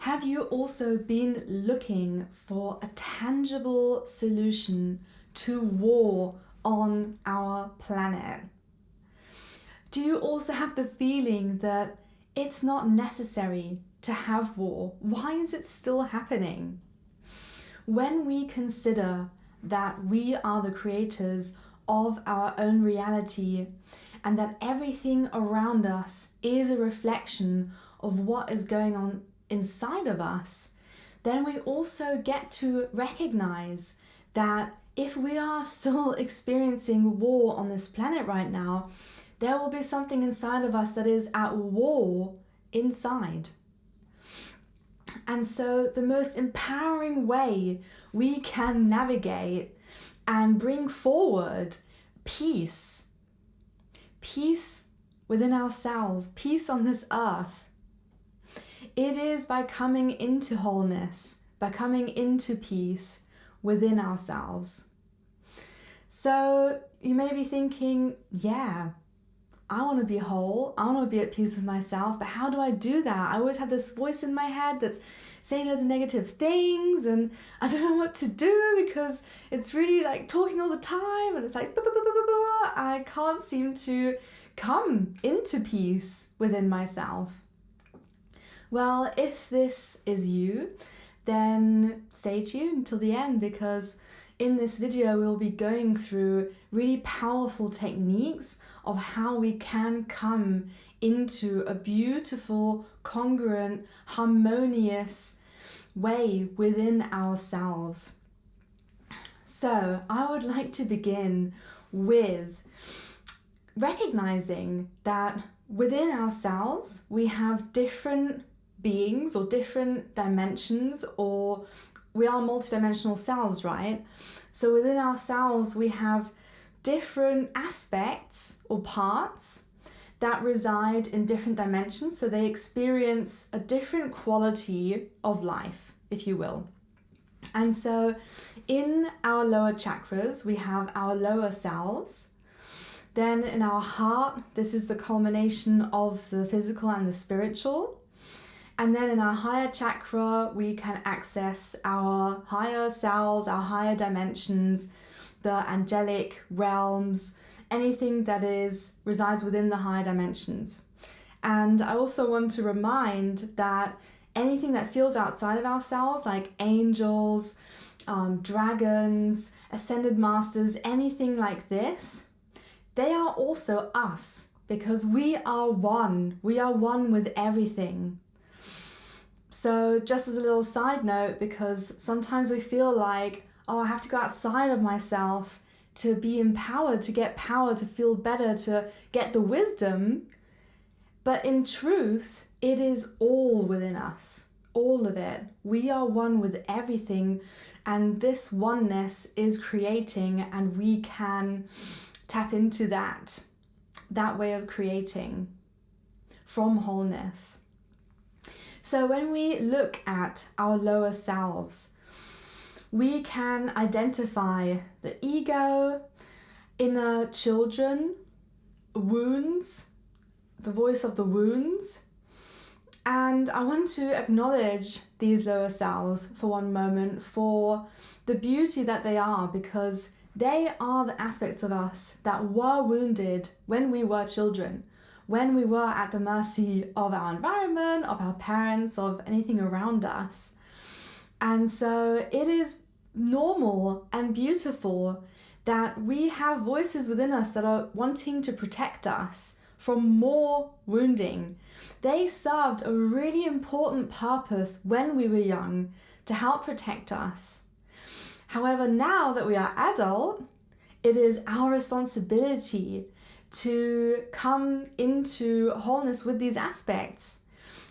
Have you also been looking for a tangible solution to war on our planet? Do you also have the feeling that it's not necessary to have war? Why is it still happening? When we consider that we are the creators of our own reality and that everything around us is a reflection of what is going on inside of us, then we also get to recognize that if we are still experiencing war on this planet right now, there will be something inside of us that is at war inside. And so the most empowering way we can navigate and bring forward peace within ourselves, peace on this earth, it is by coming into wholeness, by coming into peace within ourselves. So you may be thinking, yeah, I want to be whole, I want to be at peace with myself, but how do I do that? I always have this voice in my head that's saying loads of negative things and I don't know what to do because it's really like talking all the time and it's like I can't seem to come into peace within myself. Well, if this is you, then stay tuned until the end, because in this video we'll be going through really powerful techniques of how we can come into a beautiful, congruent, harmonious way within ourselves. So I would like to begin with recognizing that within ourselves we have different beings or different dimensions, or we are multidimensional selves, right? So within ourselves we have different aspects or parts that reside in different dimensions, so they experience a different quality of life, if you will. And so in our lower chakras we have our lower selves. Then in our heart, this is the culmination of the physical and the spiritual. And then in our higher chakra, we can access our higher selves, our higher dimensions, the angelic realms, anything that resides within the higher dimensions. And I also want to remind that anything that feels outside of ourselves, like angels, dragons, ascended masters, anything like this, they are also us, because we are one. We are one with everything. So just as a little side note, because sometimes we feel like, oh, I have to go outside of myself to be empowered, to get power, to feel better, to get the wisdom. But in truth, it is all within us, all of it. We are one with everything, and this oneness is creating, and we can tap into that way of creating from wholeness. So when we look at our lower selves, we can identify the ego, inner children, wounds, the voice of the wounds. And I want to acknowledge these lower selves for one moment for the beauty that they are, because they are the aspects of us that were wounded when we were children, when we were at the mercy of our environment, of our parents, of anything around us. And so it is normal and beautiful that we have voices within us that are wanting to protect us from more wounding. They served a really important purpose when we were young to help protect us. However, now that we are adult, it is our responsibility to come into wholeness with these aspects,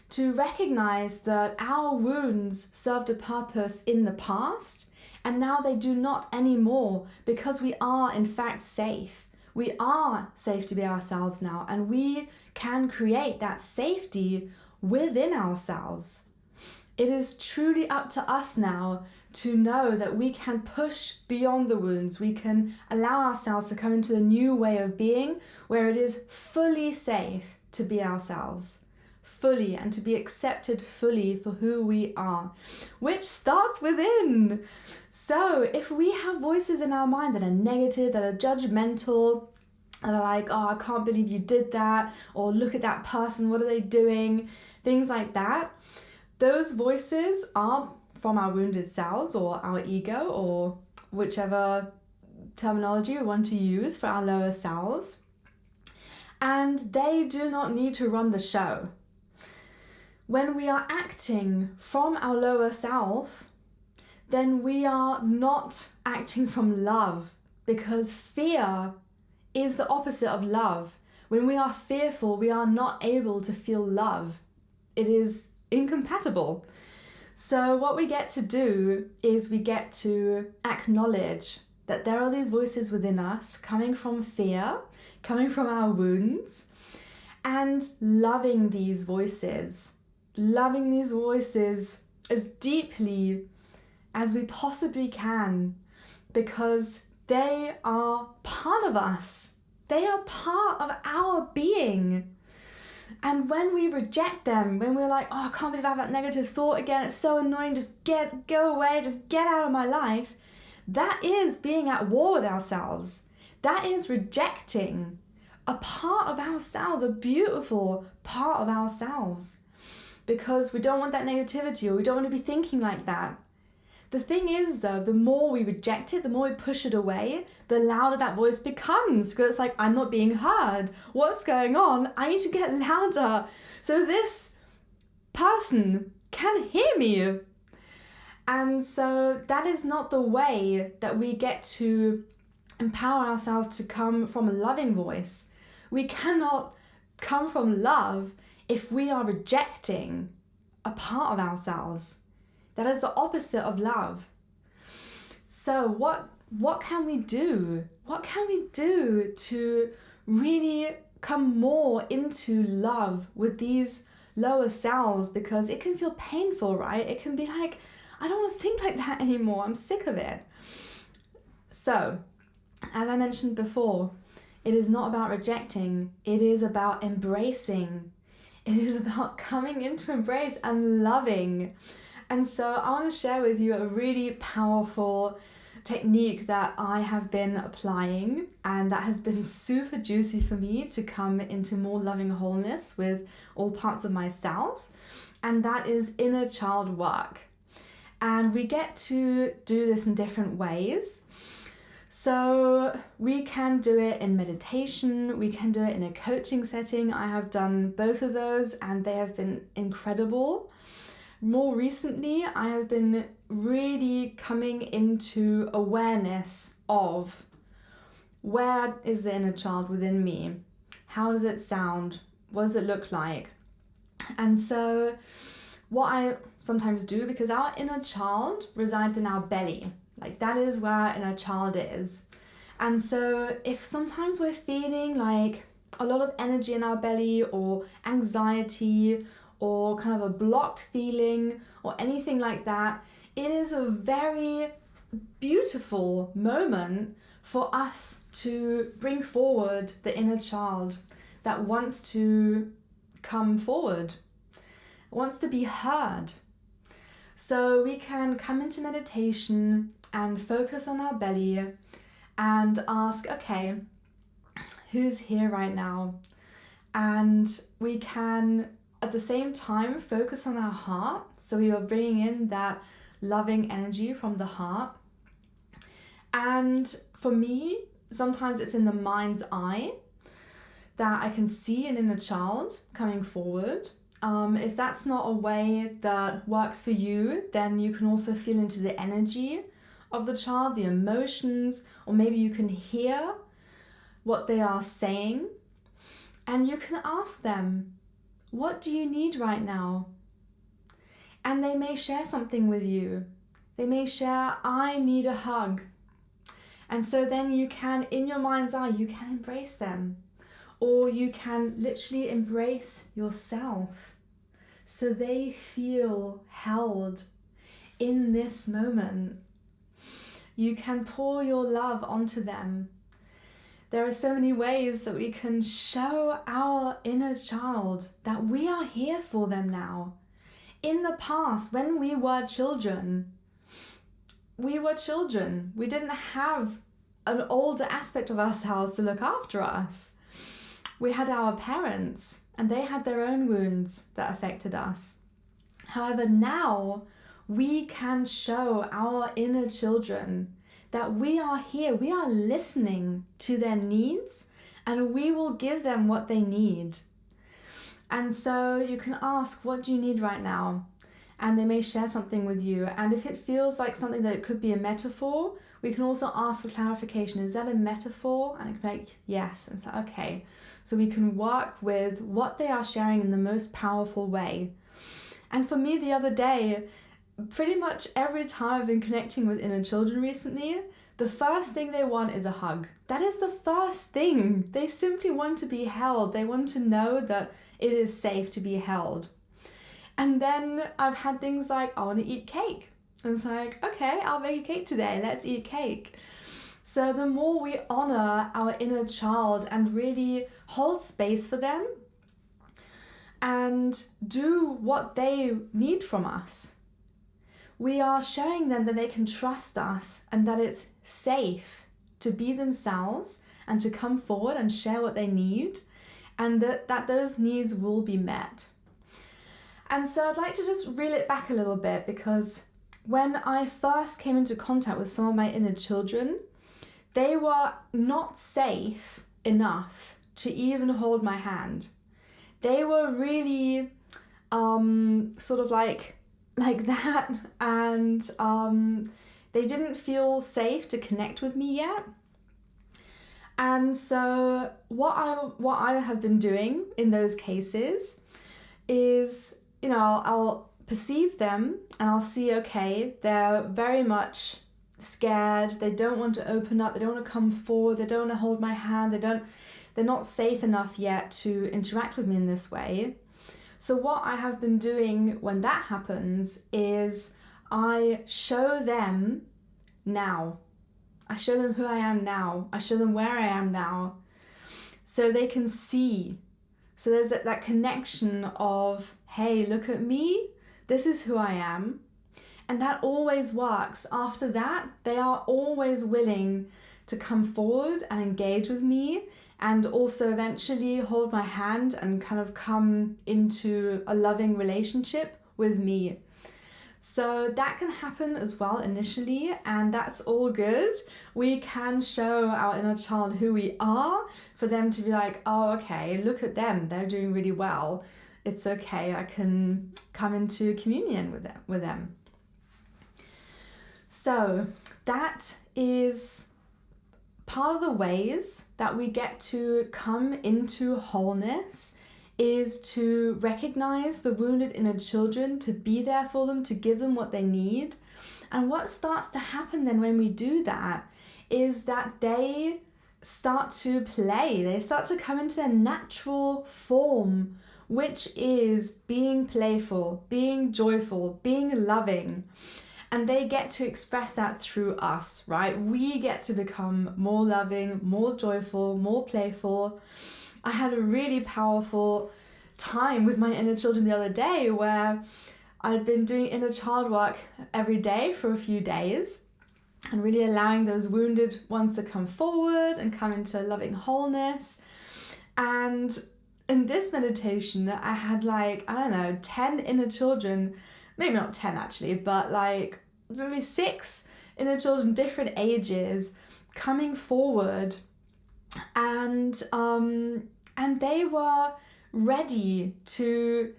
to recognize that our wounds served a purpose in the past and now they do not anymore, because we are in fact safe. We are safe to be ourselves now, and we can create that safety within ourselves. It is truly up to us now to know that we can push beyond the wounds. We can allow ourselves to come into a new way of being where it is fully safe to be ourselves, fully and to be accepted fully for who we are, which starts within. So if we have voices in our mind that are negative, that are judgmental, and are like, oh, I can't believe you did that, or look at that person, what are they doing, things like that, those voices are from our wounded selves or our ego, or whichever terminology we want to use for our lower selves. And they do not need to run the show. When we are acting from our lower self, then we are not acting from love, because fear is the opposite of love. When we are fearful, we are not able to feel love. It is incompatible. So what we get to do is we get to acknowledge that there are these voices within us coming from fear, coming from our wounds, and loving these voices as deeply as we possibly can, because they are part of us. They are part of our being. And when we reject them, when we're like, oh, I can't believe I have that negative thought again, it's so annoying, go away, just get out of my life, that is being at war with ourselves. That is rejecting a part of ourselves, a beautiful part of ourselves, because we don't want that negativity, or we don't want to be thinking like that. The thing is, though, the more we reject it, the more we push it away, the louder that voice becomes, because it's like, I'm not being heard. What's going on? I need to get louder so this person can hear me. And so that is not the way that we get to empower ourselves to come from a loving voice. We cannot come from love if we are rejecting a part of ourselves. That is the opposite of love. So what can we do? What can we do to really come more into love with these lower selves? Because it can feel painful, right? It can be like, I don't want to think like that anymore. I'm sick of it. So, as I mentioned before, it is not about rejecting. It is about embracing. It is about coming into embrace and loving. And so I want to share with you a really powerful technique that I have been applying, and that has been super juicy for me to come into more loving wholeness with all parts of myself. And that is inner child work. And we get to do this in different ways. So we can do it in meditation, we can do it in a coaching setting. I have done both of those and they have been incredible. More recently, I have been really coming into awareness of where is the inner child within me? How does it sound? What does it look like? And so what I sometimes do, because our inner child resides in our belly, like that is where our inner child is. And so if sometimes we're feeling like a lot of energy in our belly, or anxiety, or kind of a blocked feeling, or anything like that, it is a very beautiful moment for us to bring forward the inner child that wants to come forward, wants to be heard. So we can come into meditation and focus on our belly and ask, okay, who's here right now? And we can at the same time focus on our heart. So we are bringing in that loving energy from the heart. And for me, sometimes it's in the mind's eye that I can see an inner child coming forward. If that's not a way that works for you, then you can also feel into the energy of the child, the emotions, or maybe you can hear what they are saying. And you can ask them, what do you need right now? And they may share something with you. They may share, I need a hug. And so then you can, in your mind's eye, you can embrace them. Or you can literally embrace yourself so they feel held in this moment. You can pour your love onto them. there are so many ways that we can show our inner child that we are here for them now. In the past, when we were children, we didn't have an older aspect of ourselves to look after us. We had our parents, and they had their own wounds that affected us. However, now we can show our inner children that we are here, we are listening to their needs, and we will give them what they need. And so you can ask, what do you need right now? And they may share something with you. And if it feels like something that it could be a metaphor, we can also ask for clarification. Is that a metaphor? And it can be like, yes. And so, okay. So we can work with what they are sharing in the most powerful way. And for me the other day, pretty much every time I've been connecting with inner children recently, the first thing they want is a hug. That is the first thing. They simply want to be held. They want to know that it is safe to be held. And then I've had things like, I want to eat cake. And it's like, okay, I'll make a cake today. Let's eat cake. So the more we honor our inner child and really hold space for them and do what they need from us, we are showing them that they can trust us and that it's safe to be themselves and to come forward and share what they need, and that those needs will be met. And so I'd like to just reel it back a little bit, because when I first came into contact with some of my inner children, they were not safe enough to even hold my hand. They were really sort of like that, and they didn't feel safe to connect with me yet. And so what I have been doing in those cases is, I'll perceive them and I'll see, okay, they're very much scared, they don't want to open up, they don't want to come forward, they don't want to hold my hand, they're not safe enough yet to interact with me in this way. So what I have been doing when that happens is I show them now. I show them who I am now. I show them where I am now, so they can see. So there's that connection of, hey, look at me. This is who I am. And that always works. After that, they are always willing to come forward and engage with me, and also eventually hold my hand and kind of come into a loving relationship with me. So that can happen as well initially, and that's all good. We can show our inner child who we are, for them to be like, oh, okay, look at them, they're doing really well. It's okay, I can come into communion with them. So that is part of the ways that we get to come into wholeness, is to recognize the wounded inner children, to be there for them, to give them what they need. And what starts to happen then when we do that is that they start to play, they start to come into their natural form, which is being playful, being joyful, being loving. And they get to express that through us, right? We get to become more loving, more joyful, more playful. I had a really powerful time with my inner children the other day, where I'd been doing inner child work every day for a few days and really allowing those wounded ones to come forward and come into loving wholeness. And in this meditation, I had 10 inner children, maybe not 10 actually, but maybe 6 inner children, different ages, coming forward, and they were ready to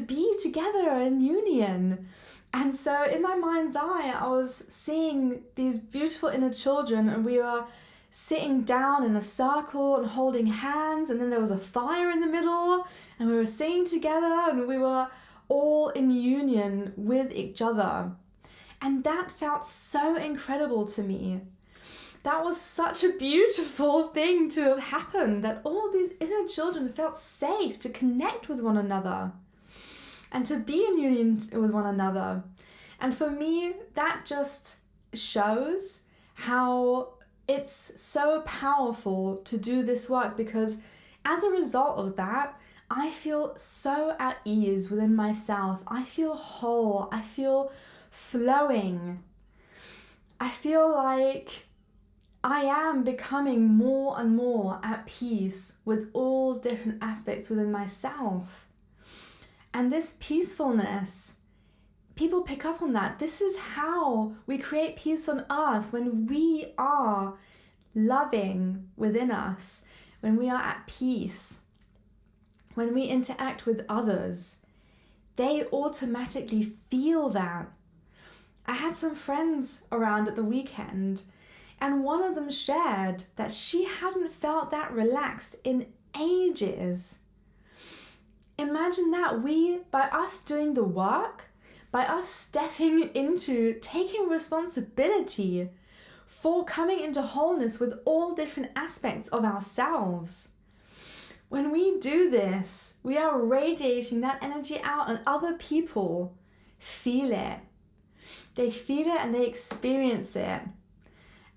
be together in union. And so in my mind's eye, I was seeing these beautiful inner children, and we were sitting down in a circle and holding hands, and then there was a fire in the middle, and we were singing together, and we were all in union with each other. And that felt so incredible to me. That was such a beautiful thing to have happened, that all these inner children felt safe to connect with one another and to be in union with one another. And for me, that just shows how it's so powerful to do this work, because as a result of that, I feel so at ease within myself. I feel whole. I feel flowing. I feel like I am becoming more and more at peace with all different aspects within myself. And this peacefulness, people pick up on that. This is how we create peace on earth, when we are loving within us, when we are at peace, when we interact with others. They automatically feel that. I had some friends around at the weekend, and one of them shared that she hadn't felt that relaxed in ages. Imagine that. By us doing the work, by us stepping into taking responsibility for coming into wholeness with all different aspects of ourselves. When we do this, we are radiating that energy out, and other people feel it. They feel it and they experience it.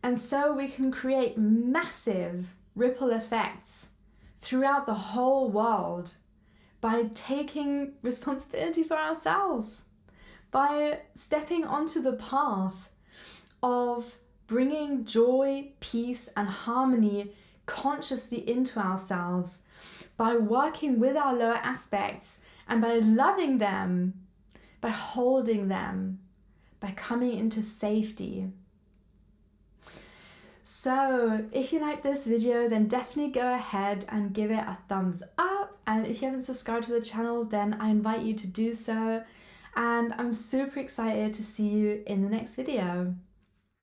And so we can create massive ripple effects throughout the whole world by taking responsibility for ourselves, by stepping onto the path of bringing joy, peace, and harmony consciously into ourselves, by working with our lower aspects and by loving them, by holding them, by coming into safety. So if you like this video, then definitely go ahead and give it a thumbs up. And if you haven't subscribed to the channel, then I invite you to do so. And I'm super excited to see you in the next video.